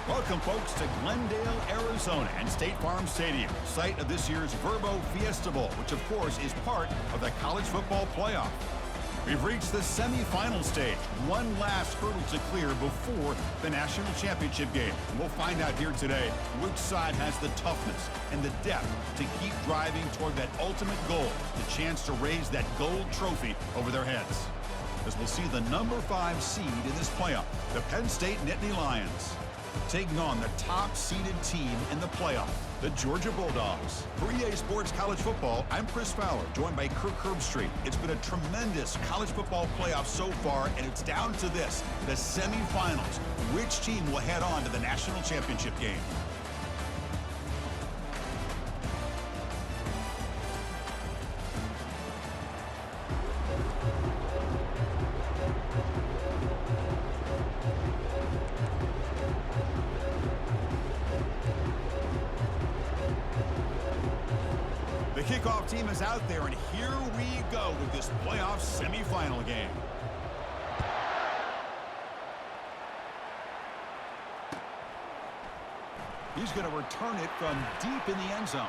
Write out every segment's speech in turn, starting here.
Welcome, folks, to Glendale, Arizona and State Farm Stadium, site of this year's Verbo Fiesta Bowl, which, of course, is part of the college football playoff. We've reached the semifinal stage, one last hurdle to clear before the national championship game. And we'll find out here today which side has the toughness and the depth to keep driving toward that ultimate goal, the chance to raise that gold trophy over their heads. As we'll see the number 5 seed in this playoff, the Penn State Nittany Lions, taking on the top-seeded team in the playoff, the Georgia Bulldogs. For EA Sports College Football, I'm Chris Fowler, joined by Kirk Herbstreit. It's been a tremendous college football playoff so far, and it's down to this, the semifinals. Which team will head on to the national championship game? The kickoff team is out there, and here we go with this playoff semifinal game. He's going to return it from deep in the end zone.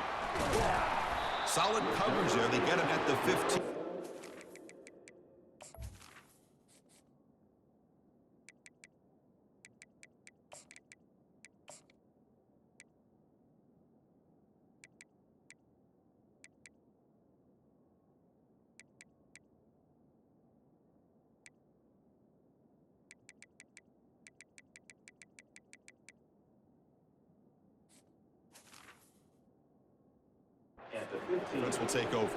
Solid coverage there. They get him at the 15. Defense will take over.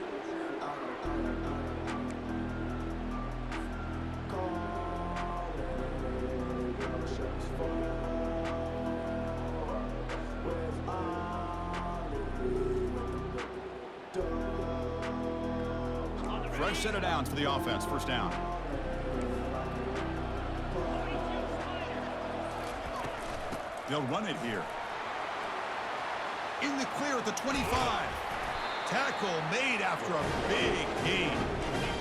Fresh set of downs for the offense. First down. They'll run it here. In the clear at the 25. Tackle made after a big gain.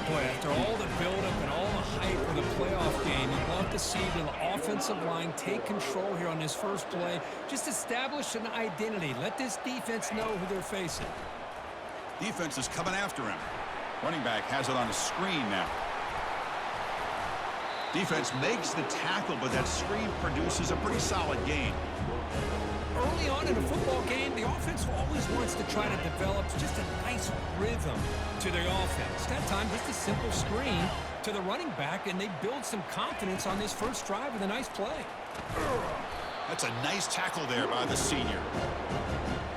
Boy, after all the buildup and all the hype of the playoff game, you'd love to see the offensive line take control here on this first play. Just establish an identity. Let this defense know who they're facing. Defense is coming after him. Running back has it on a screen now. Defense makes the tackle, but that screen produces a pretty solid gain. Early on in a football game, the offense always wants to try to develop just a nice rhythm to their offense. That time, just a simple screen to the running back, and they build some confidence on this first drive with a nice play. That's a nice tackle there by the senior.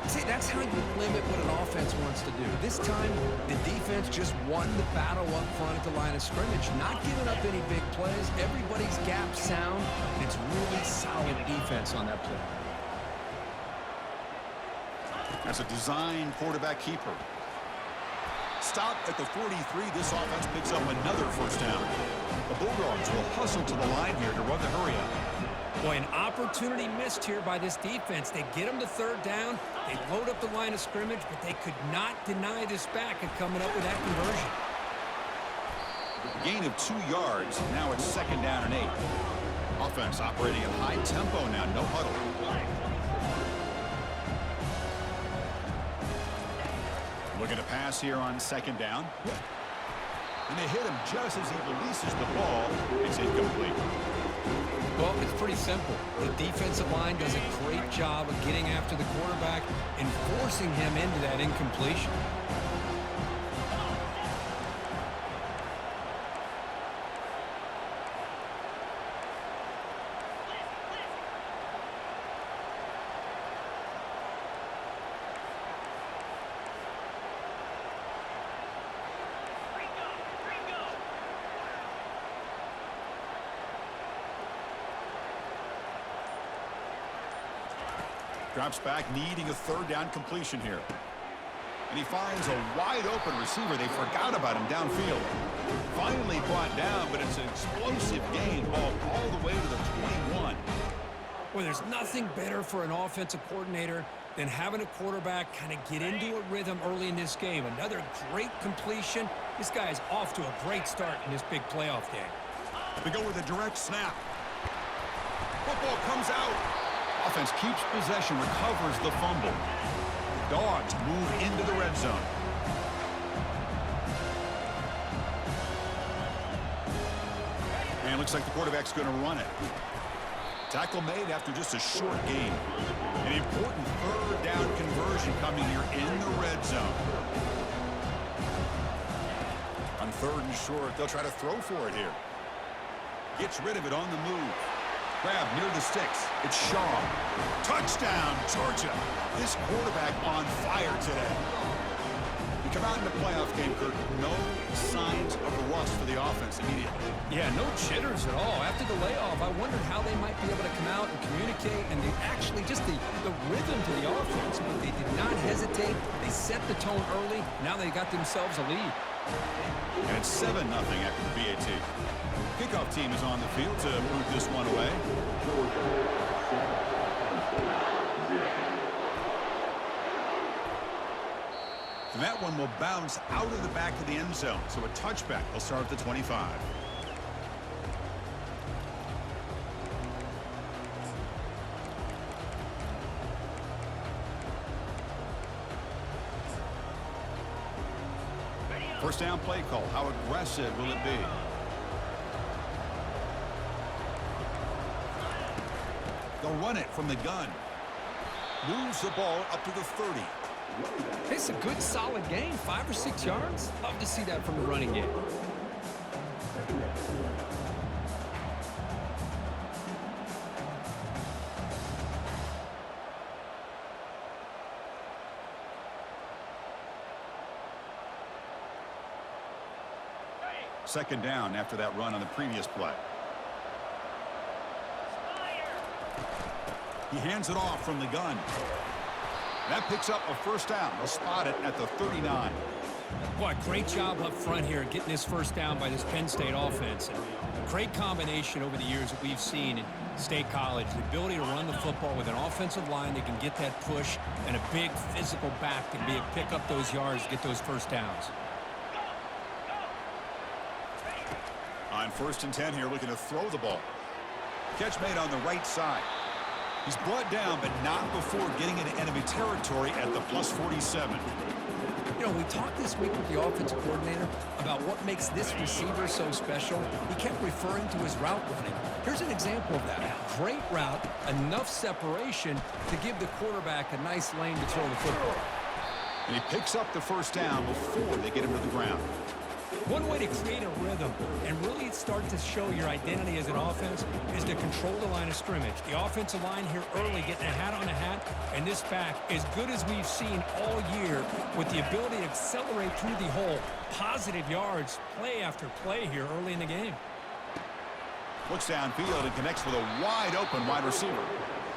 See, that's how you limit what an offense wants to do. This time, the defense just won the battle up front at the line of scrimmage, not giving up any big plays. Everybody's gap sound, and it's really solid defense on that play. As a design quarterback keeper. Stop at the 43. This offense picks up another first down. The Bulldogs will hustle to the line here to run the hurry up. Boy, an opportunity missed here by this defense. They get them to third down. They load up the line of scrimmage, but they could not deny this back and coming up with that conversion. A gain of 2 yards. Now it's second down and 8. Offense operating at high tempo now. No huddle. Looking to pass here on second down. And they hit him just as he releases the ball. It's incomplete. Well, it's pretty simple. The defensive line does a great job of getting after the quarterback and forcing him into that incompletion. Drops back, needing a third down completion here. And he finds a wide-open receiver. They forgot about him downfield. Finally brought down, but it's an explosive gain. Ball all the way to the 21. Well, there's nothing better for an offensive coordinator than having a quarterback kind of get into a rhythm early in this game. Another great completion. This guy is off to a great start in this big playoff game. They go with a direct snap. Football comes out. Offense keeps possession, recovers the fumble. The Dogs move into the red zone. And it looks like the quarterback's going to run it. Tackle made after just a short gain. An important third down conversion coming here in the red zone. On third and short, they'll try to throw for it here. Gets rid of it on the move. Grab near the sticks. It's Shaw. Touchdown, Georgia. This quarterback on fire today. We come out in the playoff game, Kurt. No signs of a rust for the offense immediately. Yeah, no jitters at all. After the layoff, I wondered how they might be able to come out and communicate, and they actually just the rhythm to the offense. But they did not hesitate. They set the tone early. Now they got themselves a lead. And it's 7-0 after the BAT. Kickoff team is on the field to move this one away. And that one will bounce out of the back of the end zone. So a touchback. They'll start at the 25. First down play call. How aggressive will it be? They'll run it from the gun. Moves the ball up to the 30. It's a good, solid game. 5 or 6 yards. Love to see that from the running game. Second down after that run on the previous play. He hands it off from the gun. That picks up a first down. They'll spot it at the 39. Boy, great job up front here getting this first down by this Penn State offense. And great combination over the years that we've seen in State College. The ability to run the football with an offensive line that can get that push and a big physical back to be able to pick up those yards, get those first downs. On first and 10 here, looking to throw the ball. Catch made on the right side. He's brought down, but not before getting into enemy territory at the plus 47. You know, we talked this week with the offensive coordinator about what makes this receiver so special. He kept referring to his route running. Here's an example of that. Great route, enough separation to give the quarterback a nice lane to throw the football. And he picks up the first down before they get him to the ground. One way to create a rhythm and really start to show your identity as an offense is to control the line of scrimmage. The offensive line here early getting a hat on a hat, and this back as good as we've seen all year with the ability to accelerate through the hole. Positive yards, play after play here early in the game. Looks downfield and connects with a wide open wide receiver.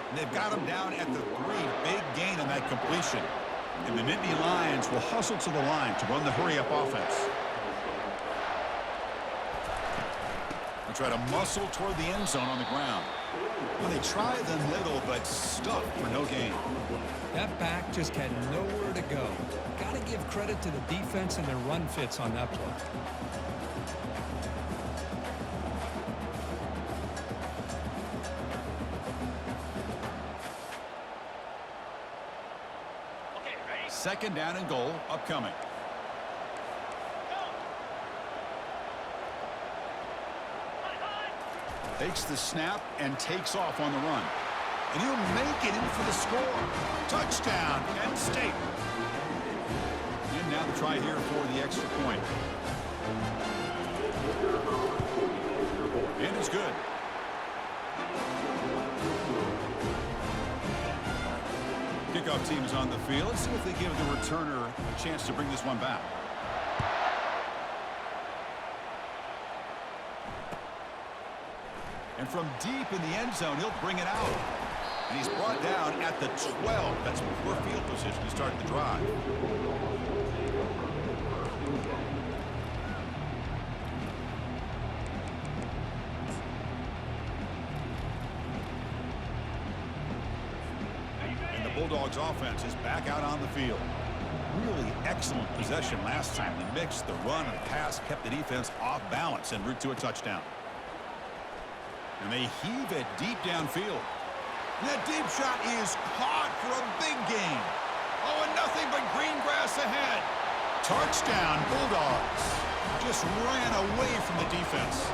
And they've got him down at the 3. Big gain on that completion. And the Nittany Lions will hustle to the line to run the hurry-up offense. Try to muscle toward the end zone on the ground. Well, they try the middle, but stuck for no gain. That back just had nowhere to go. Got to give credit to the defense and their run fits on that play. Second down and goal upcoming. Takes the snap and takes off on the run. And he'll make it in for the score. Touchdown, Penn State. And now the try here for the extra point. And it's good. Kickoff team is on the field. Let's see if they give the returner a chance to bring this one back. And from deep in the end zone, he'll bring it out. And he's brought down at the 12. That's poor field position to start the drive. And the Bulldogs offense is back out on the field. Really excellent possession last time. The mix, the run, and the pass kept the defense off balance en route to a touchdown. And they heave it deep downfield. That deep shot is caught for a big gain. Oh, and nothing but green grass ahead. Touchdown, Bulldogs. Just ran away from the defense.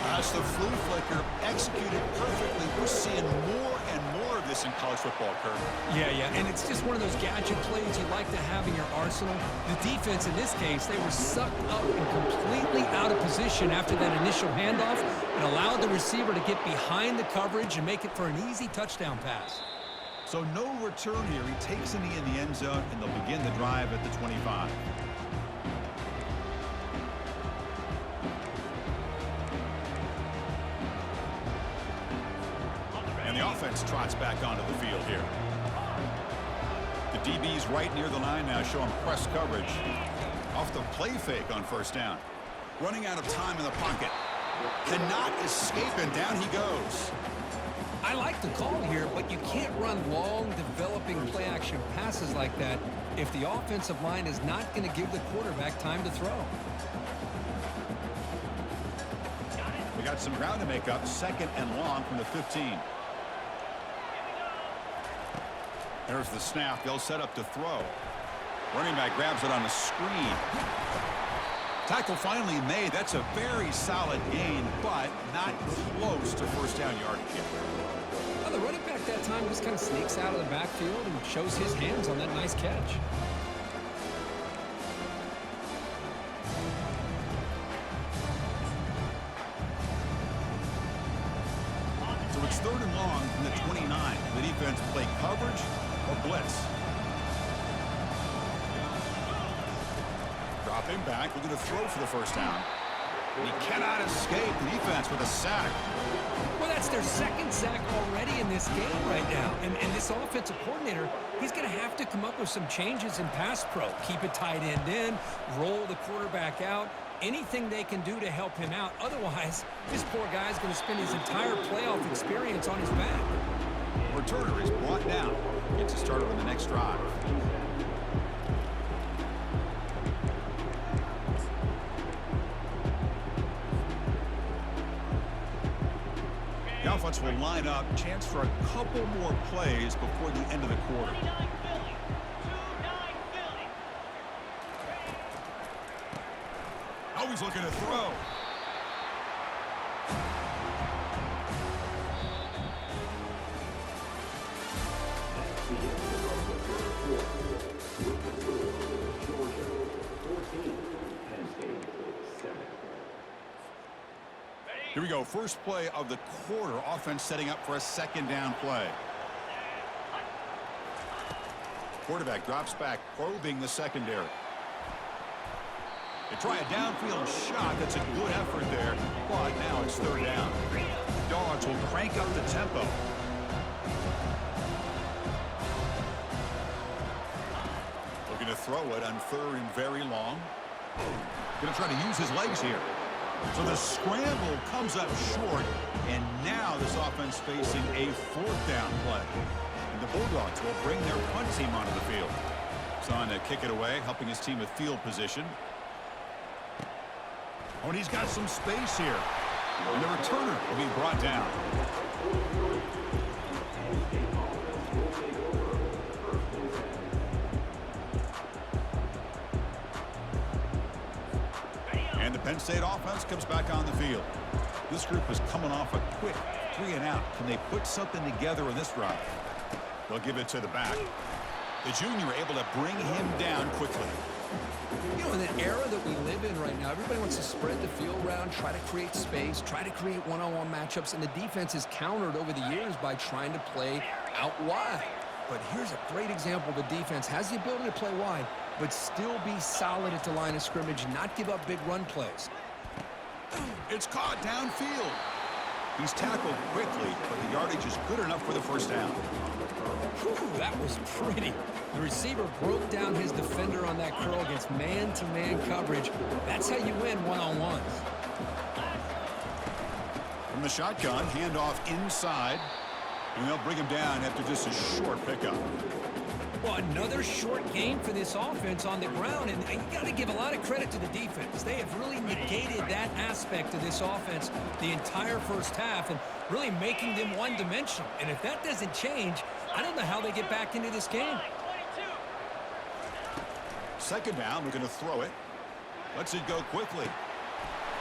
That's the flea flicker executed perfectly. We're seeing more and more of this in college football, Kirk. Yeah, and it's just one of those gadget plays you like to have in your arsenal. The defense, in this case, they were sucked up and completely out of position after that initial handoff. It allowed the receiver to get behind the coverage and make it for an easy touchdown pass. So no return here. He takes a knee in the end zone, and they'll begin the drive at the 25. And the offense trots back onto the field here. The DB's right near the line now, showing press coverage. Off the play fake on first down. Running out of time in the pocket. Cannot escape, and down he goes. I like the call here, but you can't run long, developing play-action passes like that if the offensive line is not going to give the quarterback time to throw. We got some ground to make up. Second and long from the 15. There's the snap. They'll set up to throw. Running back grabs it on the screen. Tackle finally made. That's a very solid gain, but not close to first down yardage yet. Well, the running back that time just kind of sneaks out of the backfield and shows his hands on that nice catch. So it's third and long from the 29. The defense play coverage or blitz. Dropping back, looking to throw for the first down. He cannot escape the defense with a sack. Well, that's their second sack already in this game right now. And this offensive coordinator, he's going to have to come up with some changes in pass pro. Keep a tight end in, roll the quarterback out, anything they can do to help him out. Otherwise, this poor guy's going to spend his entire playoff experience on his back. Returner is brought down. Gets a starter on the next drive. The offense will line up. Chance for a couple more plays before the end of the quarter. Always looking to throw. Here we go. First play of the quarter. Offense setting up for a second down play. Quarterback drops back, probing the secondary. They try a downfield shot. That's a good effort there, but now it's third down. The Dogs will crank up the tempo. Looking to throw it on third and very long. Going to try to use his legs here. So the scramble comes up short, and now this offense facing a fourth down play. And the Bulldogs will bring their punt team onto the field. It's on to kick it away, helping his team with field position. Oh, and he's got some space here. And the returner will be brought down. And the Penn State offense comes back on the field. This group is coming off a quick 3-and-out. Can they put something together in this drive? They'll give it to the back. The junior able to bring him down quickly. You know, in the era that we live in right now, everybody wants to spread the field around, try to create space, try to create one-on-one matchups, and the defense is countered over the years by trying to play out wide. But here's a great example. The defense has the ability to play wide, but still be solid at the line of scrimmage, not give up big run plays. It's caught downfield. He's tackled quickly, but the yardage is good enough for the first down. Whew, that was pretty. The receiver broke down his defender on that curl against man-to-man coverage. That's how you win one-on-ones. From the shotgun, handoff inside, and they'll bring him down after just a short pickup. Well, another short game for this offense on the ground, and you got to give a lot of credit to the defense. They have really negated that aspect of this offense the entire first half and really making them one-dimensional. And if that doesn't change, I don't know how they get back into this game. Second down, we're going to throw it. Lets it go quickly.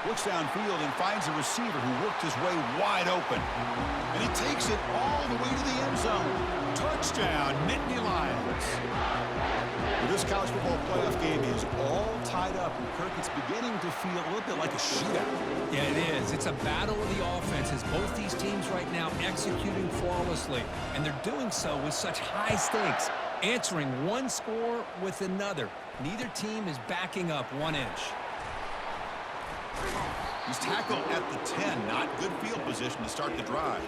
Looks downfield and finds a receiver who worked his way wide open. And he takes it all the way to the end zone. Touchdown, Nittany Lions. Well, this college football playoff game is all tied up. And Kirk, it's beginning to feel a little bit like a shootout. Yeah, it is. It's a battle of the offenses. Both these teams right now executing flawlessly. And they're doing so with such high stakes. Answering one score with another. Neither team is backing up 1 inch. He's tackled at the 10. Not good field position to start the drive.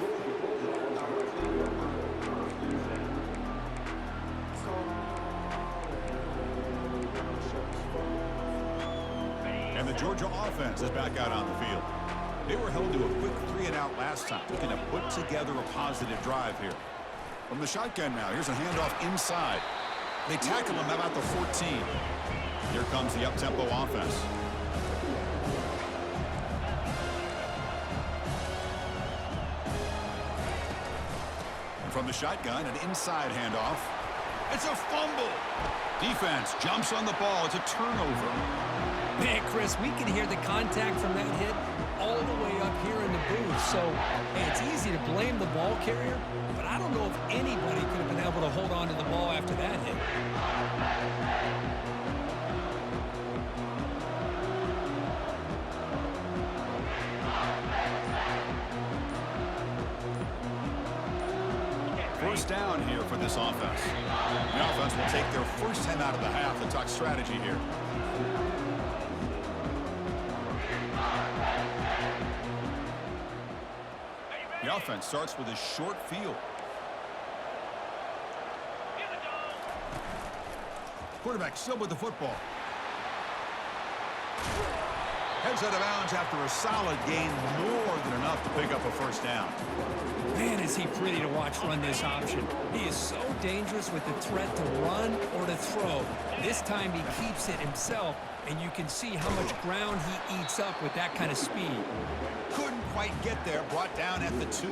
And the Georgia offense is back out on the field. They were held to a quick 3-and-out last time. Looking to put together a positive drive here. From the shotgun now, here's a handoff inside. They tackle him about the 14. Here comes the up-tempo offense. And from the shotgun, an inside handoff. It's a fumble. Defense jumps on the ball. It's a turnover. Man, Chris, we can hear the contact from that hit all the way up here in the booth. So, hey, it's easy to blame the ball carrier, but I don't know if anybody could have been able to hold on to the ball after that hit. First down here for this offense. The offense will take their first 10 out of the half. Let's talk strategy here. The offense starts with a short field. Quarterback still with the football. Heads out of bounds after a solid gain, more than enough to pick up a first down. Man, is he pretty to watch run this option. He is so dangerous with the threat to run or to throw. This time he keeps it himself, and you can see how much ground he eats up with that kind of speed. Couldn't quite get there, brought down at the 2.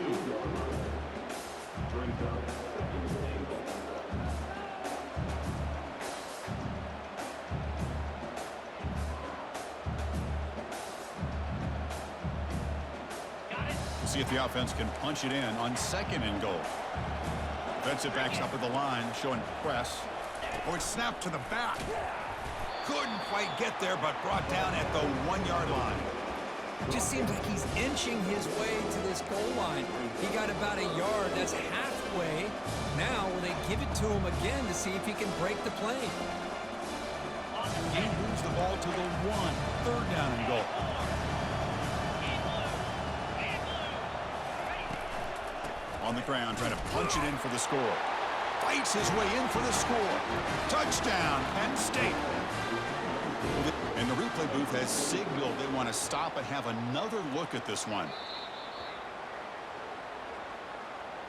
See if the offense can punch it in on 2nd and goal. Defensive backs up at the line, showing press. Oh, it's snapped to the back. Couldn't quite get there, but brought down at the 1-yard line. Just seems like he's inching his way to this goal line. He got about a yard. That's halfway. Now will they give it to him again to see if he can break the play? He moves the ball to the 1. 3rd down and goal. On the ground, trying to punch it in for the score. Fights his way in for the score. Touchdown, Penn State. And the replay booth has signaled they want to stop and have another look at this one.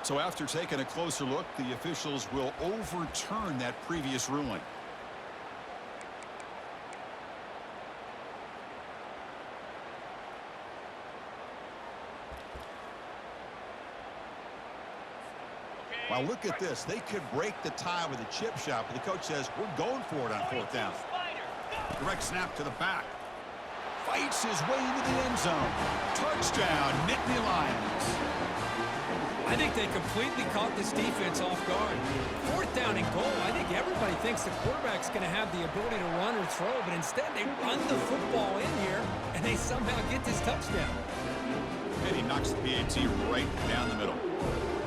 So after taking a closer look, the officials will overturn that previous ruling. Well, look at this. They could break the tie with a chip shot, but the coach says, we're going for it on 4th down. Direct snap to the back. Fights his way into the end zone. Touchdown, Nittany Lions. I think they completely caught this defense off guard. 4th down and goal. I think everybody thinks the quarterback's going to have the ability to run or throw, but instead they run the football in here, and they somehow get this touchdown. And he knocks the PAT right down the middle.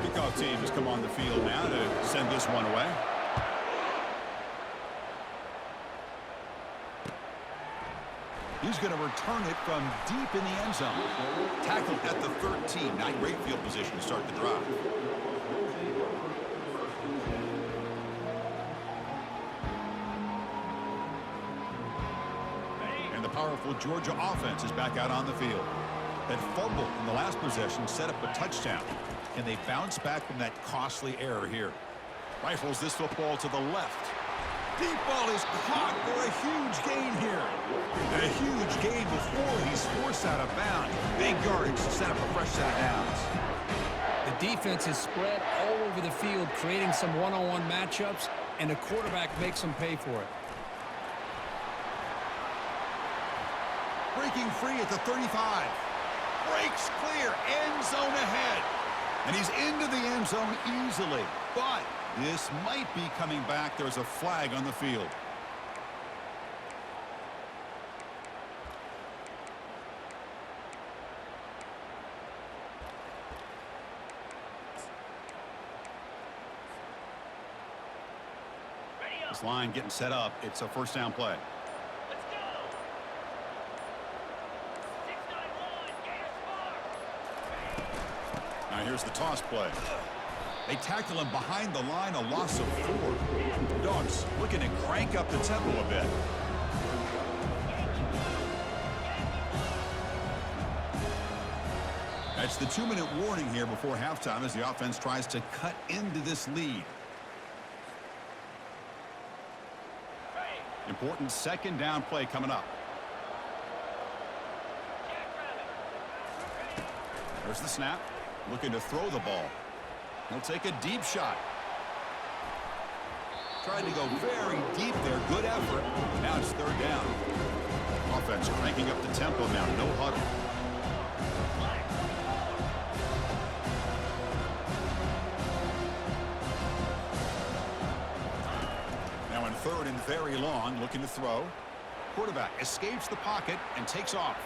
Kickoff team has come on the field now to send this one away. He's going to return it from deep in the end zone. Tackled at the 13. Not great field position to start the drive. And the powerful Georgia offense is back out on the field. That fumble in the last possession set up a touchdown. Can they bounce back from that costly error here? Rifles this football to the left. Deep ball is caught for a huge gain here. And a huge gain before he's forced out of bounds. Big yardage to set up a fresh set of downs. The defense is spread all over the field, creating some one-on-one matchups, and the quarterback makes them pay for it. Breaking free at the 35. Breaks clear. End zone ahead. And he's into the end zone easily. But this might be coming back. There's a flag on the field. This line getting set up. It's a first down play. Now here's the toss play. They tackle him behind the line, a loss of 4. Dogs looking to crank up the tempo a bit. That's the 2-minute warning here before halftime as the offense tries to cut into this lead. Important second down play coming up. There's the snap. Looking to throw the ball. He'll take a deep shot. Tried to go very deep there. Good effort. Now it's third down. Offense cranking up the tempo now. No huddle. Now in third and very long. Looking to throw. Quarterback escapes the pocket and takes off.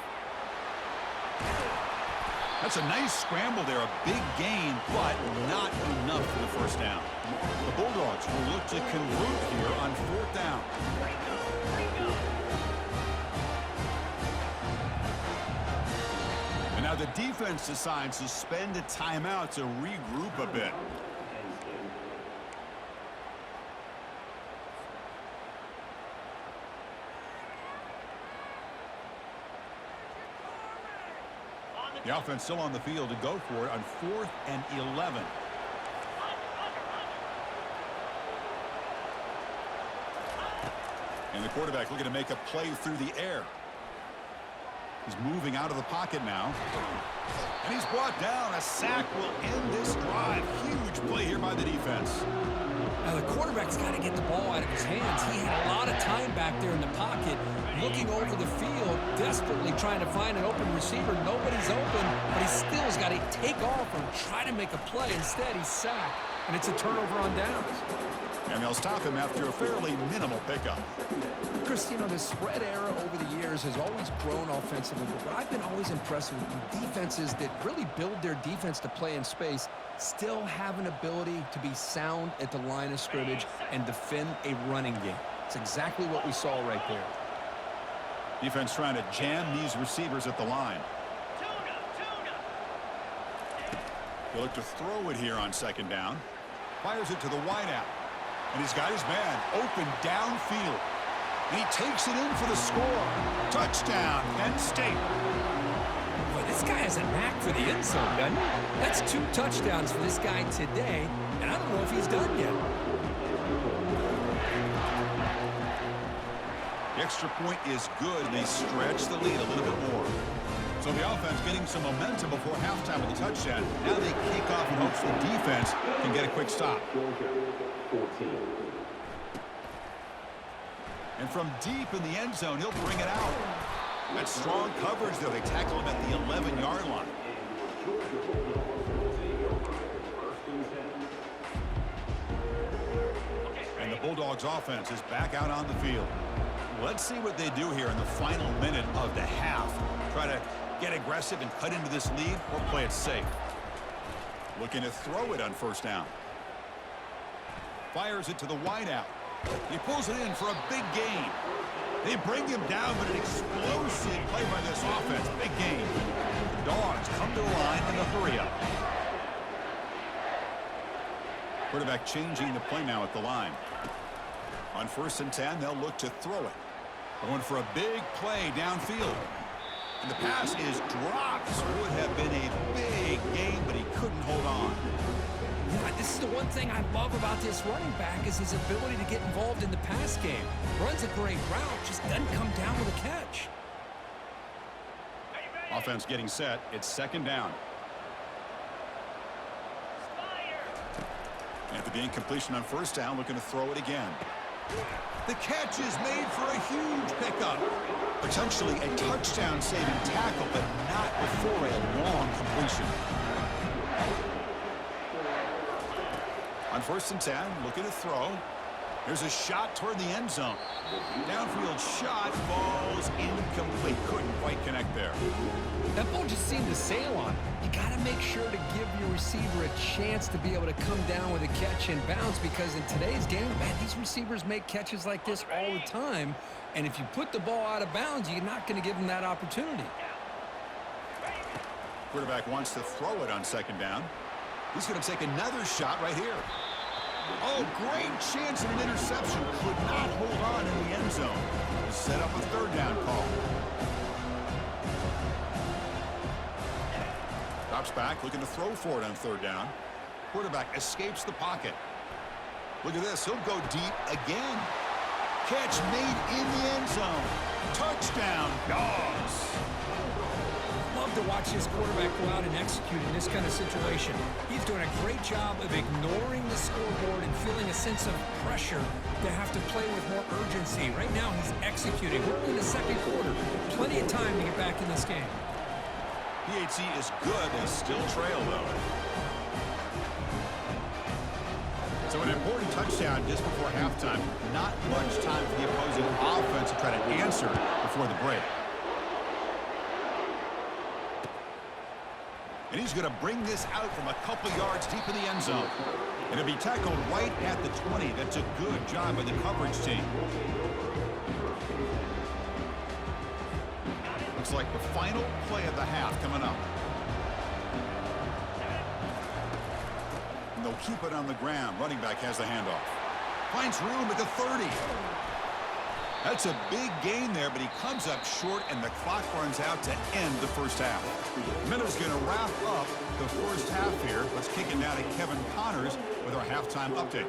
That's a nice scramble there, a big gain, but not enough for the first down. The Bulldogs will look to convert here on fourth down. And now the defense decides to spend a timeout to regroup a bit. The offense still on the field to go for it on 4th and 11. And the quarterback looking to make a play through the air. He's moving out of the pocket now. And he's brought down. A sack will end this drive. Huge play here by the defense. Now the quarterback's got to get the ball out of his hands. He had a lot of time back there in the pocket, looking over the field, desperately trying to find an open receiver. Nobody's open, but he still has got to take off and try to make a play. Instead, he's sacked, and it's a turnover on downs. And they'll stop him after a fairly minimal pickup. Chris, you know, the spread era over the years has always grown offensively, but I've been always impressed with defenses that really build their defense to play in space, still have an ability to be sound at the line of scrimmage and defend a running game. It's exactly what we saw right there. Defense trying to jam these receivers at the line. He'll look to throw it here on second down. Fires it to the wideout. And he's got his man open downfield. And he takes it in for the score. Touchdown, Penn State. Boy, this guy has a knack for the end zone, doesn't he? That's 2 touchdowns for this guy today, and I don't know if he's done yet. The extra point is good, and they stretch the lead a little bit more. So the offense getting some momentum before halftime with the touchdown. Now they kick off in hopes the defense can get a quick stop. And from deep in the end zone, he'll bring it out. That's strong coverage, though. They tackle him at the 11-yard line. And the Bulldogs offense is back out on the field. Let's see what they do here in the final minute of the half. Try to get aggressive and cut into this lead or play it safe. Looking to throw it on first down. Fires it to the wideout. He pulls it in for a big gain. They bring him down, but an explosive play by this offense. Big gain. The Dogs come to the line in a hurry-up. Quarterback changing the play now at the line. On 1st and 10, they'll look to throw it. Going for a big play downfield. And the pass is dropped. Would have been a big gain, but he couldn't hold on. Yeah, this is the one thing I love about this running back is his ability to get involved in the pass game. Runs a great route, just doesn't come down with a catch. Offense getting set. It's second down. After the incompletion on first down, looking to throw it again. The catch is made for a huge pickup. Potentially a touchdown-saving tackle, but not before a long completion. On first and 10, looking to throw. There's a shot toward the end zone. Downfield shot, falls incomplete. Couldn't quite connect there. That ball just seemed to sail on. You got to make sure to give your receiver a chance to be able to come down with a catch and bounce, because in today's game, man, these receivers make catches like this all the time. And if you put the ball out of bounds, you're not going to give them that opportunity. Quarterback wants to throw it on second down. He's going to take another shot right here. Oh, great chance at an interception. Could not hold on in the end zone. Set up a third down call. Drops back, looking to throw for it on third down. Quarterback escapes the pocket. Look at this. He'll go deep again. Catch made in the end zone. Touchdown, Dogs. Love to watch this quarterback go out and execute in this kind of situation. He's doing a great job of ignoring the scoreboard and feeling a sense of pressure to have to play with more urgency. Right now, he's executing. We're in the second quarter. Plenty of time to get back in this game. PAT is good. They still trail, though. So an important touchdown just before halftime. Not much time for the opposing offense to try to answer before the break. And he's going to bring this out from a couple yards deep in the end zone. And it'll be tackled right at the 20. That's a good job by the coverage team. Looks like the final play of the half coming up. And they'll keep it on the ground. Running back has the handoff. Finds room at the 30. That's a big gain there, but he comes up short, and the clock runs out to end the first half. Minnows going to wrap up the first half here. Let's kick it now to Kevin Connors with our halftime update.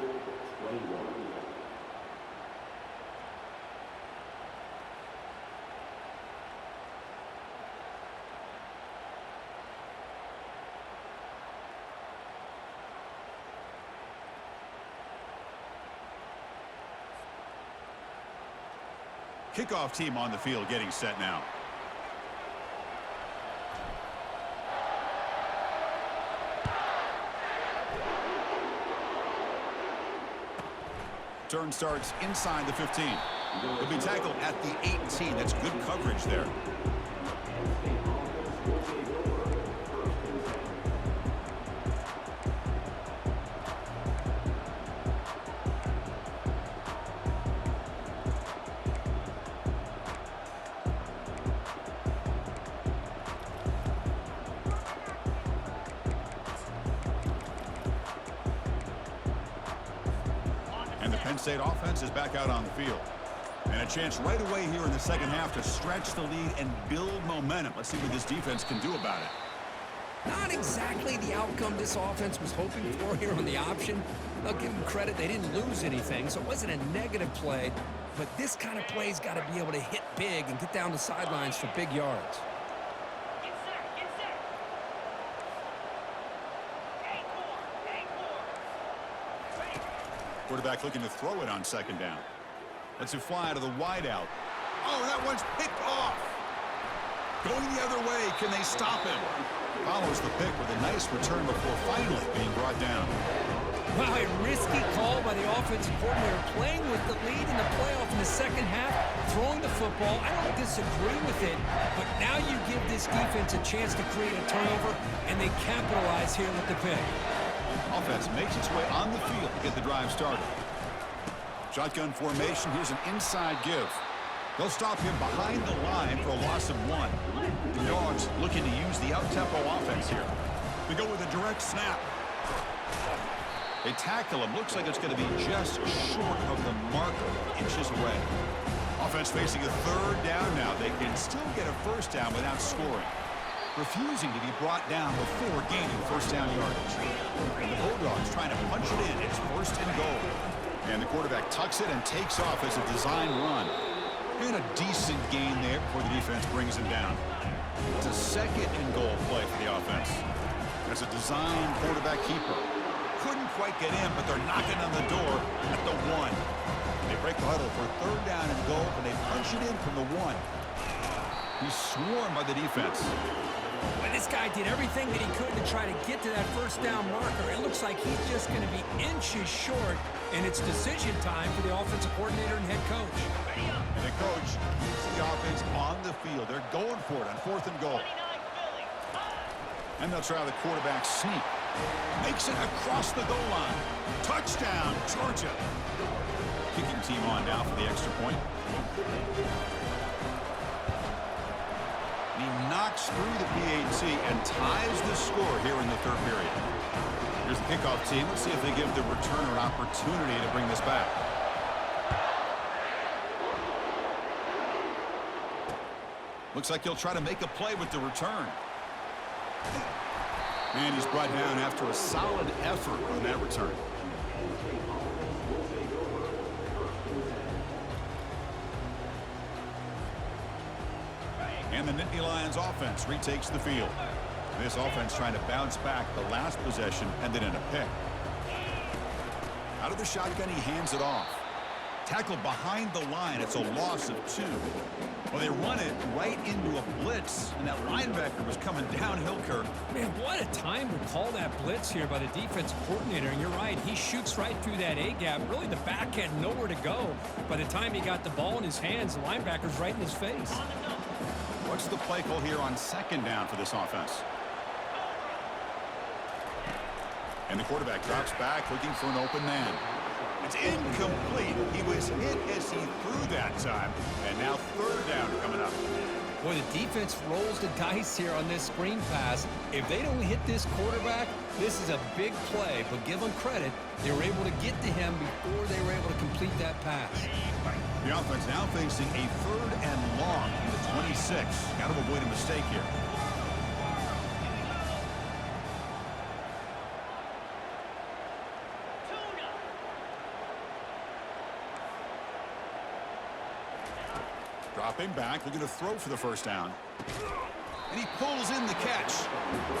Kickoff team on the field getting set now. Turn starts inside the 15. He'll be tackled at the 18. That's good coverage there. Penn State offense is back out on the field. And a chance right away here in the second half to stretch the lead and build momentum. Let's see what this defense can do about it. Not exactly the outcome this offense was hoping for here on the option. I'll give them credit. They didn't lose anything, so it wasn't a negative play. But this kind of play's got to be able to hit big and get down the sidelines for big yards. Quarterback looking to throw it on second down. Lets it fly to the wideout. Oh, that one's picked off. Going the other way. Can they stop him? Follows the pick with a nice return before finally being brought down. Wow, a risky call by the offensive coordinator, playing with the lead in the playoff in the second half, throwing the football. I don't disagree with it, but now you give this defense a chance to create a turnover, and they capitalize here with the pick. Offense makes its way on the field to get the drive started. Shotgun formation. Here's an inside give. They'll stop him behind the line for a loss of 1. The Dogs looking to use the out-tempo offense here. They go with a direct snap. They tackle him. Looks like it's going to be just short of the marker, inches away. Offense facing a third down now. They can still get a first down without scoring. refusing to be brought down before gaining first down yardage. And the Bulldogs trying to punch it in. It's first and goal. And the quarterback tucks it and takes off as a design run. And a decent gain there before the defense brings him down. It's a second and goal play for the offense. There's a design quarterback keeper. Couldn't quite get in, but they're knocking on the door at the 1. They break the huddle for third down and goal, and they punch it in from the 1. He's swarmed by the defense. Well, this guy did everything that he could to try to get to that first down marker. It looks like he's just going to be inches short, and it's decision time for the offensive coordinator and head coach. And the coach keeps the offense on the field. They're going for it on fourth and goal. And they'll try the quarterback sneak. Makes it across the goal line. Touchdown, Georgia. Kicking team on now for the extra point. He knocks through the PAT and ties the score here in the third period. Here's the kickoff team. Let's see if they give the returner an opportunity to bring this back. Looks like he'll try to make a play with the return. And he's brought down after a solid effort on that return. And the Nittany Lions offense retakes the field. This offense trying to bounce back. The last possession ended in a pick. Out of the shotgun, he hands it off. Tackled behind the line. It's a loss of 2. Well, they run it right into a blitz, and that linebacker was coming downhill, Kirk. Man, what a time to call that blitz here by the defensive coordinator. And you're right, he shoots right through that A-gap. Really, the back had nowhere to go. By the time he got the ball in his hands, the linebacker's right in his face. What's the play call here on second down for this offense? And the quarterback drops back, looking for an open man. It's incomplete. He was hit as he threw that time. And now third down coming up. Boy, the defense rolls the dice here on this screen pass. If they don't hit this quarterback, this is a big play. But give them credit, they were able to get to him before they were able to complete that pass. The offense now facing a third and long from the 26. Got to avoid a mistake here. Dropping back, looking to throw for the first down. And he pulls in the catch.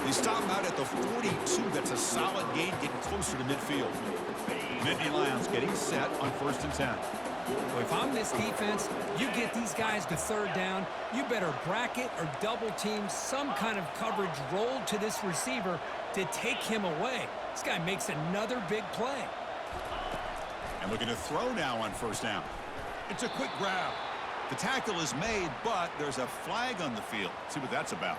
They stop him out at the 42. That's a solid gain, getting closer to midfield. Nittany Lions getting set on first and 10. Well, if I'm this defense, you get these guys to third down, you better bracket or double team some kind of coverage rolled to this receiver to take him away. This guy makes another big play. And looking to throw now on first down. It's a quick grab. The tackle is made, but there's a flag on the field. Let's see what that's about.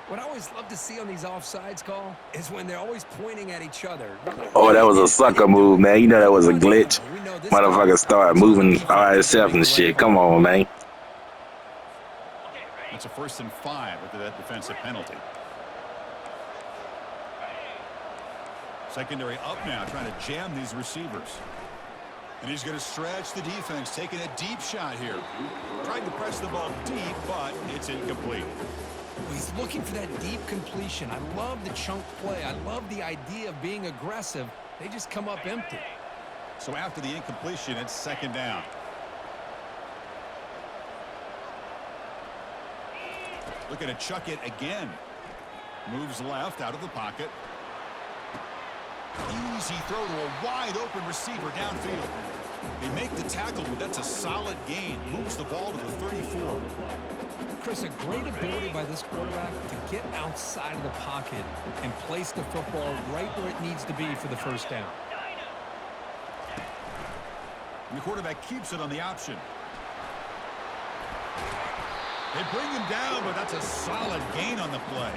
What I always love to see on these offsides call is when they're always pointing at each other. Oh, that was a sucker move, man. You know that was a glitch. Motherfucker start moving all himself and shit. Come on, man. It's a 1st and 5 after that defensive penalty. Secondary up now, trying to jam these receivers. And he's going to stretch the defense, taking a deep shot here. Tried to press the ball deep, but it's incomplete. He's looking for that deep completion. I love the chunk play. I love the idea of being aggressive. They just come up empty. So after the incompletion, it's second down. Looking to chuck it again. Moves left out of the pocket. Easy throw to a wide-open receiver downfield. They make the tackle, but that's a solid gain. Moves the ball to the 34. Chris, a great ability by this quarterback to get outside of the pocket and place the football right where it needs to be for the first down. And the quarterback keeps it on the option. They bring him down, but that's a solid gain on the play.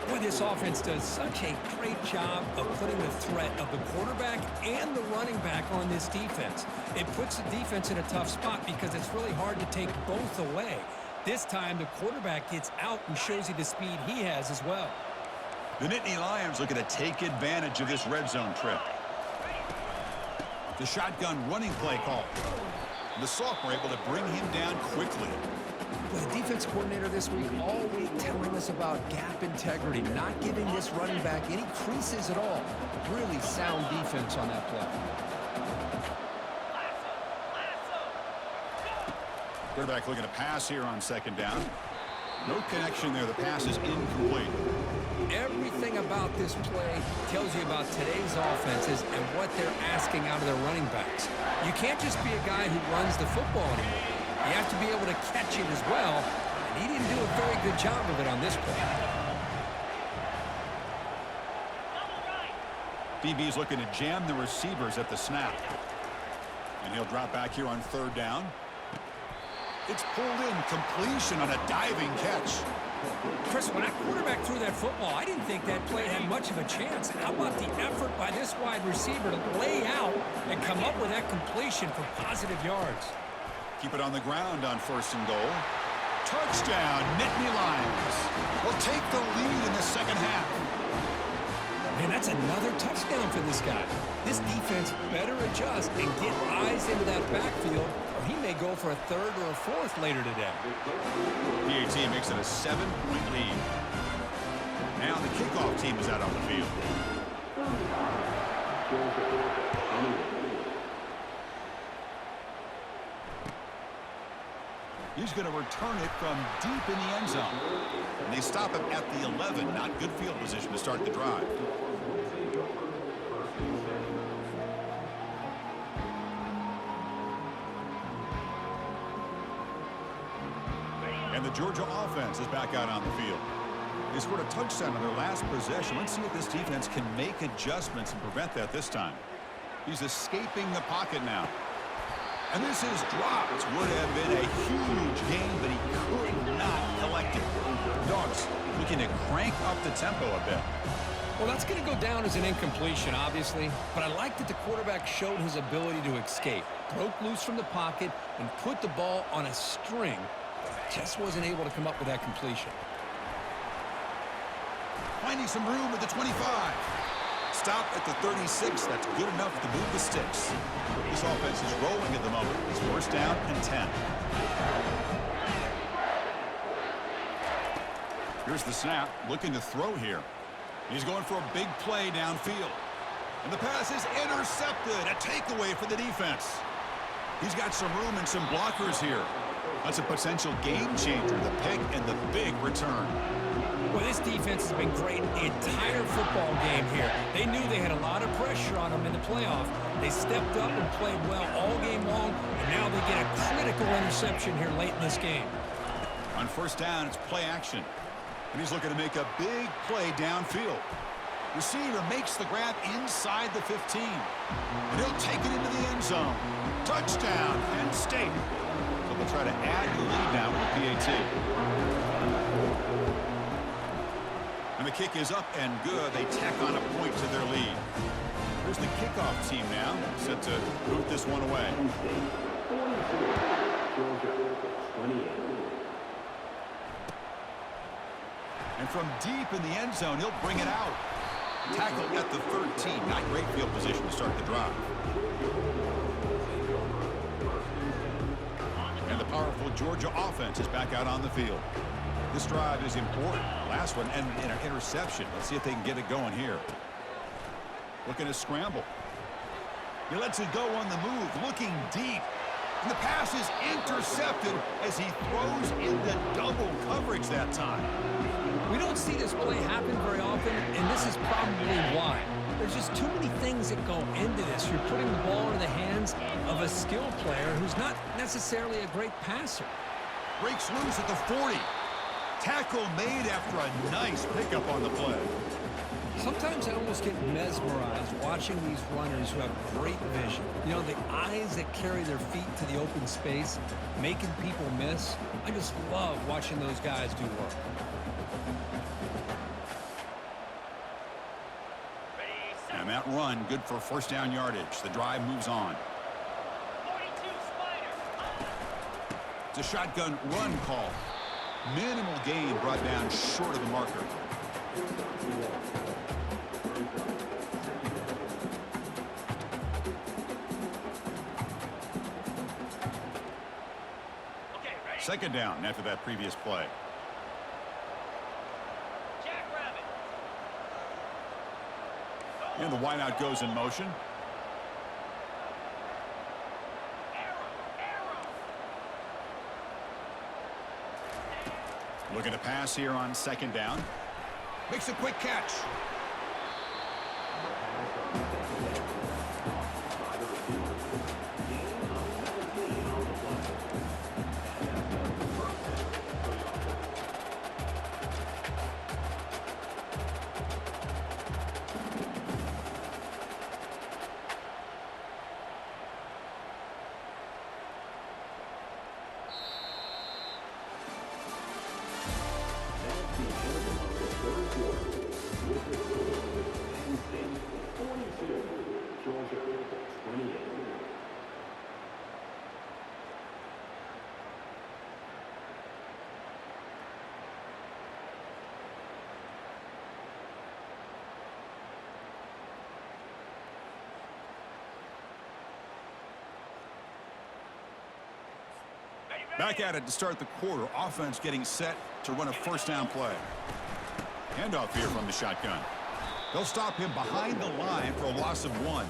Boy, this offense does such a great job of putting the threat of the quarterback and the running back on this defense. It puts the defense in a tough spot because it's really hard to take both away. This time, the quarterback gets out and shows you the speed he has as well. The Nittany Lions looking to take advantage of this red zone trip. The shotgun running play call. The sophomore able to bring him down quickly. Well, the defense coordinator this week, all week, telling us about gap integrity, not giving this running back any creases at all. Really sound defense on that play. Quarterback looking to pass here on second down. No connection there. The pass is incomplete. Everything about this play tells you about today's offenses and what they're asking out of their running backs. You can't just be a guy who runs the football anymore. You have to be able to catch it as well, and he didn't do a very good job of it on this play. DB's looking to jam the receivers at the snap. And he'll drop back here on third down. It's pulled in, completion on a diving catch. Chris, when that quarterback threw that football, I didn't think that play had much of a chance. How about the effort by this wide receiver to lay out and come up with that completion for positive yards? Keep it on the ground on first and goal. Touchdown, Nittany Lions. Will take the lead in the second half. Man, that's another touchdown for this guy. This defense better adjust and get eyes into that backfield, or he may go for a third or a fourth later today. PAT makes it a 7-point lead. Now the kickoff team is out on the field. He's going to return it from deep in the end zone. And they stop him at the 11. Not good field position to start the drive. And the Georgia offense is back out on the field. They scored a touchdown on their last possession. Let's see if this defense can make adjustments and prevent that this time. He's escaping the pocket now. And this is dropped. Would have been a huge gain, but he could not collect it. Dogs looking to crank up the tempo a bit. Well, that's going to go down as an incompletion, obviously. But I like that the quarterback showed his ability to escape. Broke loose from the pocket and put the ball on a string. Just wasn't able to come up with that completion. Finding some room at the 25. Stop at the 36. That's good enough to move the sticks. This offense is rolling at the moment. It's first down and 10. Here's the snap. Looking to throw here. He's going for a big play downfield. And the pass is intercepted. A takeaway for the defense. He's got some room and some blockers here. That's a potential game changer. The pick and the big return. Well, this defense has been great the entire football game here. They knew they had a lot of pressure on them in the playoff. They stepped up and played well all game long, and now they get a critical interception here late in this game. On first down, it's play action. And he's looking to make a big play downfield. Receiver makes the grab inside the 15. And he'll take it into the end zone. Touchdown, Penn State. So they'll try to add the lead now with PAT. And the kick is up and good. They tack on a point to their lead. Here's the kickoff team now, set to boot this one away. And from deep in the end zone, he'll bring it out. Tackle at the 13. Not great field position to start the drive. And the powerful Georgia offense is back out on the field. This drive is important. Last one, and an interception. Let's see if they can get it going here. Looking to scramble. He lets it go on the move, looking deep. And the pass is intercepted as he throws into double coverage that time. We don't see this play happen very often, and this is probably why. There's just too many things that go into this. You're putting the ball in the hands of a skilled player who's not necessarily a great passer. Breaks loose at the 40. Tackle made after a nice pickup on the play. Sometimes I almost get mesmerized watching these runners who have great vision. You know, the eyes that carry their feet to the open space, making people miss. I just love watching those guys do work. And that run, good for first down yardage. The drive moves on. It's a shotgun run call. Minimal gain brought down short of the marker. Second down after that previous play. And the wideout goes in motion. Looking to pass here on second down. Makes a quick catch. Back at it to start the quarter. Offense getting set to run a first down play. Handoff here from the shotgun. They'll stop him behind the line for a loss of 1.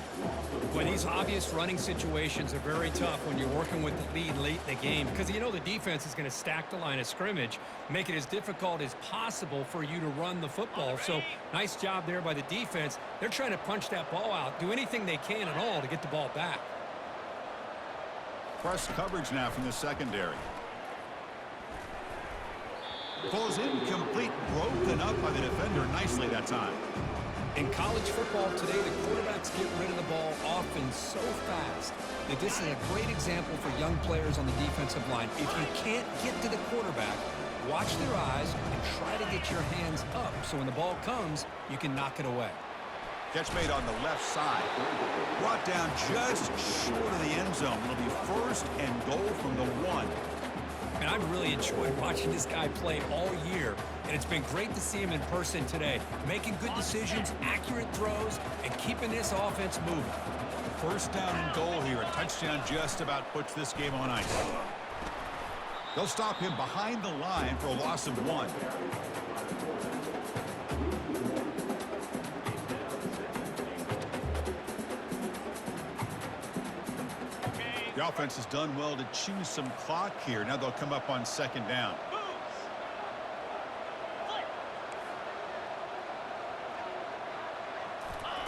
Well, these obvious running situations are very tough when you're working with the lead late in the game because you know the defense is going to stack the line of scrimmage, make it as difficult as possible for you to run the football. So nice job there by the defense. They're trying to punch that ball out, do anything they can at all to get the ball back. Press coverage now from the secondary. Falls incomplete, broken up by the defender nicely that time. In college football today, the quarterbacks get rid of the ball often so fast that this is a great example for young players on the defensive line. If you can't get to the quarterback, watch their eyes and try to get your hands up so when the ball comes, you can knock it away. Catch made on the left side. Brought down just short of the end zone. It'll be first and goal from the 1. And I've really enjoyed watching this guy play all year, and it's been great to see him in person today, making good decisions, accurate throws, and keeping this offense moving. First down and goal here. A touchdown just about puts this game on ice. They'll stop him behind the line for a loss of 1. The offense has done well to choose some clock here. Now they'll come up on second down.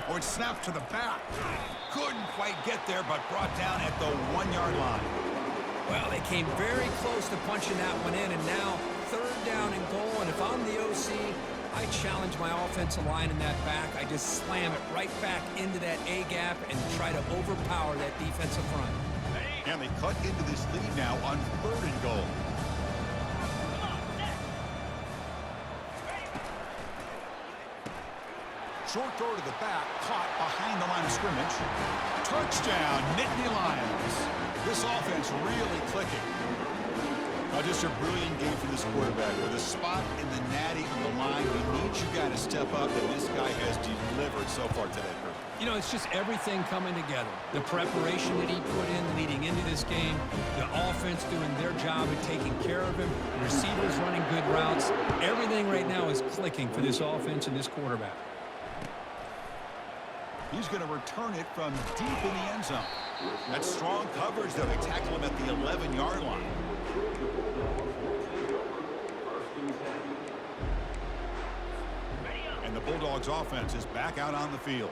Oh, it's snapped to the back. Couldn't quite get there, but brought down at the 1-yard line. Well, they came very close to punching that one in, and now third down and goal. And if I'm the OC, I challenge my offensive line in that back. I just slam it right back into that A-gap and try to overpower that defensive front. And they cut into this lead now on third and goal. Short throw to the back, caught behind the line of scrimmage. Touchdown, Nittany Lions. This offense really clicking. Just a brilliant game for this quarterback. With a spot in the natty on the line, we need you guys to step up, and this guy has delivered so far today, Kurt. You know, it's just everything coming together. The preparation that he put in leading into this game, the offense doing their job at taking care of him, the receivers running good routes. Everything right now is clicking for this offense and this quarterback. He's going to return it from deep in the end zone. That's strong coverage, though. They tackle him at the 11-yard line. And the Bulldogs offense is back out on the field.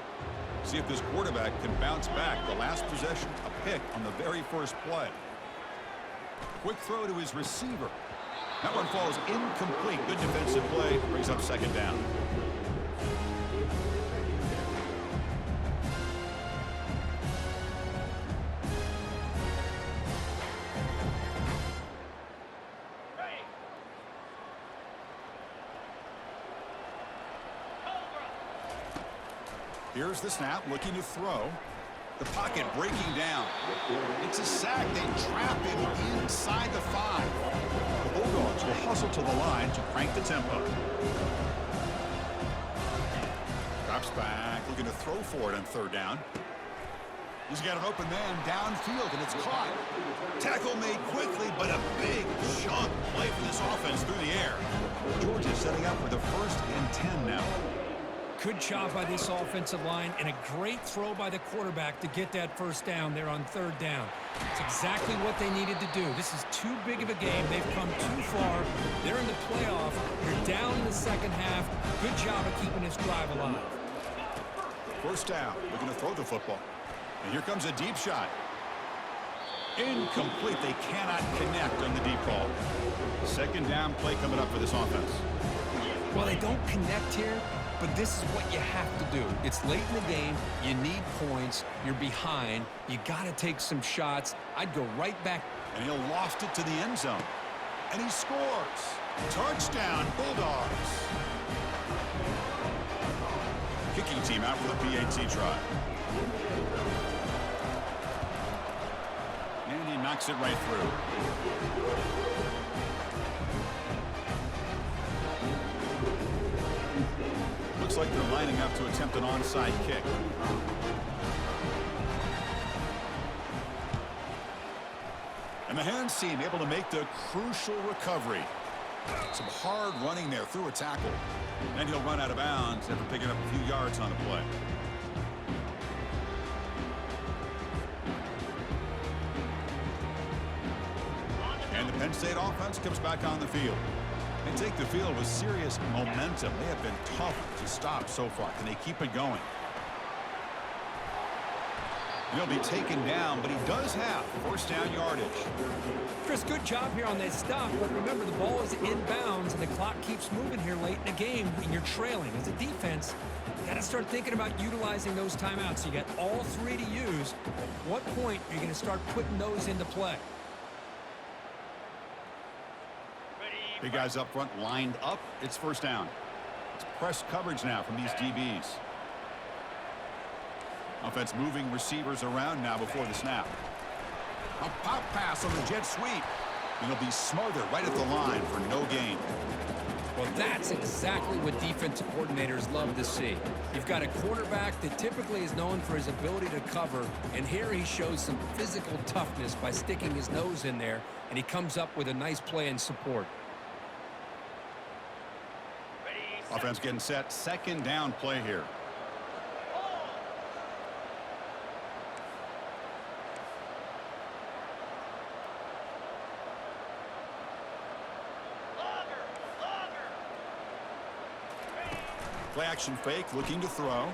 See if this quarterback can bounce back. The last possession, a pick on the very first play. Quick throw to his receiver. That one falls incomplete. Good defensive play. Brings up second down. Here's the snap, looking to throw. The pocket breaking down. It's a sack. They trap him inside the 5. The Bulldogs will hustle to the line to crank the tempo. Drops back, looking to throw for it on third down. He's got an open man downfield, and it's caught. Tackle made quickly, but a big chunk play for this offense through the air. Georgia setting up for the 1st and 10 now. Good job by this offensive line, and a great throw by the quarterback to get that first down there on 3rd down. It's exactly what they needed to do. This is too big of a game. They've come too far. They're in the playoff. You're down in the second half. Good job of keeping this drive alive. 1st down. They're going to throw the football. And here comes a deep shot. Incomplete. They cannot connect on the deep ball. 2nd down play coming up for this offense. Well, they don't connect here, but this is what you have to do. It's late in the game. You need points. You're behind. You got to take some shots. I'd go right back. And he'll loft it to the end zone. And he scores. Touchdown, Bulldogs. Kicking team out for the PAT try. And he knocks it right through. Looks like they're lining up to attempt an onside kick. And the hands team able to make the crucial recovery. Some hard running there through a tackle. And he'll run out of bounds after picking up a few yards on the play. And the Penn State offense comes back on the field. They take the field with serious momentum. They have been tough to stop so far. Can they keep it going? He'll be taken down, but he does have 1st down yardage. Chris, good job here on that stop, but remember the ball is inbounds and the clock keeps moving here late in the game and you're trailing. As a defense, you got to start thinking about utilizing those timeouts. You got all 3 to use. At what point are you going to start putting those into play? Big guys up front lined up. It's 1st down. It's press coverage now from these DBs. Offense moving receivers around now before the snap. A pop pass on the jet sweep. And he'll be smothered right at the line for no gain. Well, that's exactly what defensive coordinators love to see. You've got a quarterback that typically is known for his ability to cover, and here he shows some physical toughness by sticking his nose in there, and he comes up with a nice play in support. Offense getting set. 2nd down play here. Play action fake, looking to throw.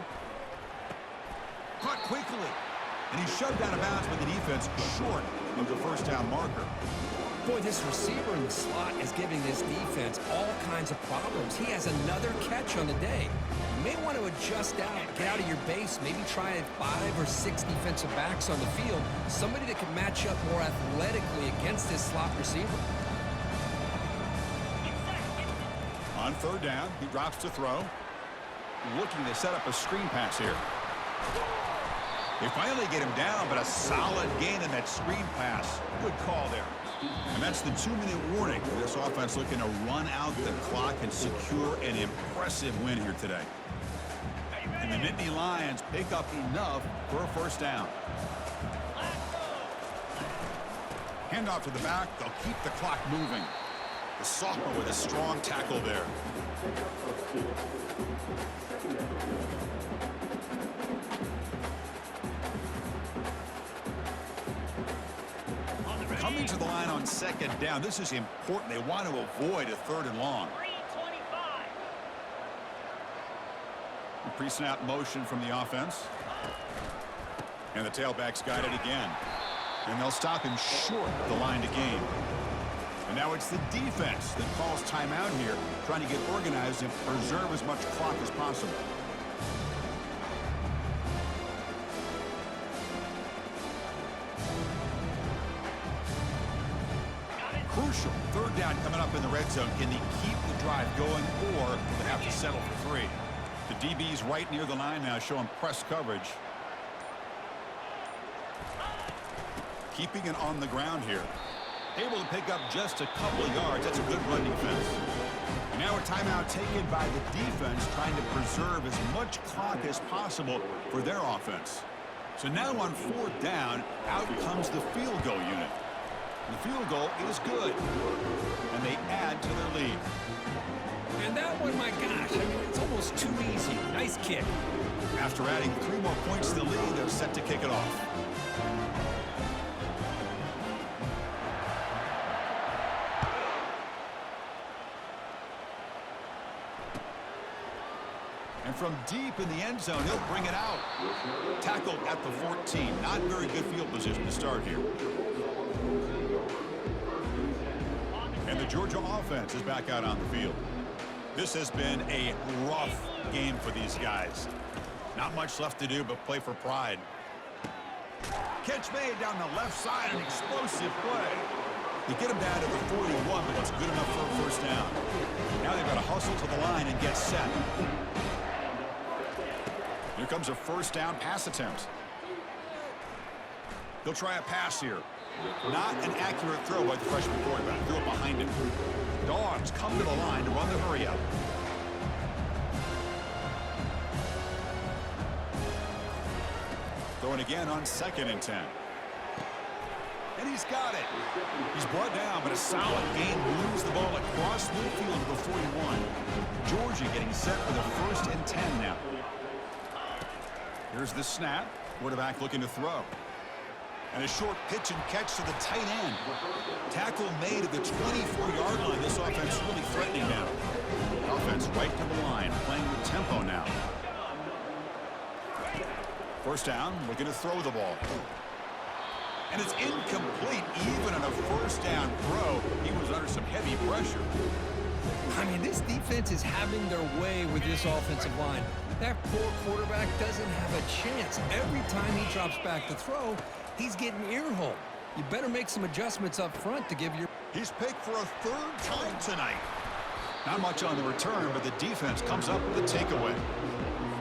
Caught quickly. And he's shoved out of bounds by the defense short of the 1st down marker. Boy, this receiver in the slot is giving this defense all kinds of problems. He has another catch on the day. You may want to adjust out, get out of your base, maybe try 5 or 6 defensive backs on the field, somebody that can match up more athletically against this slot receiver. On 3rd down, he drops to throw. Looking to set up a screen pass here. They finally get him down, but a solid gain in that screen pass. Good call there. And that's the 2-minute warning. This offense looking to run out the clock and secure an impressive win here today. And the Nittany Lions pick up enough for a 1st down. Handoff to the back. They'll keep the clock moving. The sophomore with a strong tackle there. Coming to the line on 2nd down. This is important. They want to avoid a 3rd and long. Pre-snap motion from the offense. And the tailback's got it again. And they'll stop him short of the line to gain. And now it's the defense that calls timeout here, trying to get organized and preserve as much clock as possible. Crucial 3rd down coming up in the red zone. Can they keep the drive going, or will they have to settle for 3? The DB's right near the line now, showing press coverage. Keeping it on the ground here. Able to pick up just a couple of yards. That's a good run defense. And now a timeout taken by the defense, trying to preserve as much clock as possible for their offense. So now on 4th down, out comes the field goal unit. The field goal is good, and they add to their lead. And that one, my gosh, I mean, it's almost too easy. Nice kick. After adding 3 more points to the lead, they're set to kick it off. And from deep in the end zone, he'll bring it out. Tackled at the 14. Not very good field position to start here. And the Georgia offense is back out on the field. This has been a rough game for these guys. Not much left to do but play for pride. Catch made down the left side, an explosive play. They get him down to the 41, but it's good enough for a first down. Now they've got to hustle to the line and get set. Here comes a first down pass attempt. He'll try a pass here. Not an accurate throw by the freshman quarterback. Threw it behind him. Dogs come to the line to run the hurry up. Throwing again on 2nd and 10. And he's got it. He's brought down, but a solid gain moves the ball across midfield to the 41. Georgia getting set for the 1st and 10 now. Here's the snap. Quarterback looking to throw. And a short pitch and catch to the tight end. Tackle made at the 24-yard line. This offense really threatening now. Offense right to the line, playing with tempo now. First down, looking to throw the ball. And it's incomplete, even on a first down throw. He was under some heavy pressure. I mean, this defense is having their way with this offensive line. That poor quarterback doesn't have a chance. Every time he drops back to throw, he's getting earholed. You better make some adjustments up front to give your... He's picked for a 3rd time tonight. Not much on the return, but the defense comes up with a takeaway.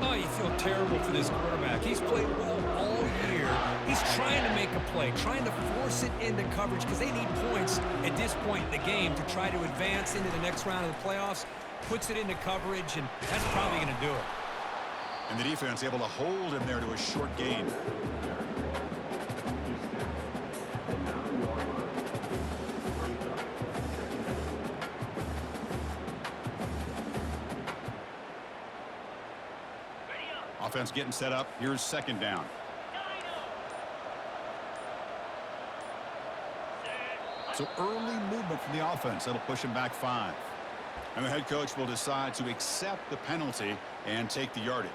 Oh, you feel terrible for this quarterback. He's played well all year. He's trying to make a play, trying to force it into coverage because they need points at this point in the game to try to advance into the next round of the playoffs. Puts it into coverage, and that's probably going to do it. And the defense able to hold him there to a short gain. Offense getting set up. Here's 2nd down. So early movement from the offense. That'll push him back 5. And the head coach will decide to accept the penalty and take the yardage.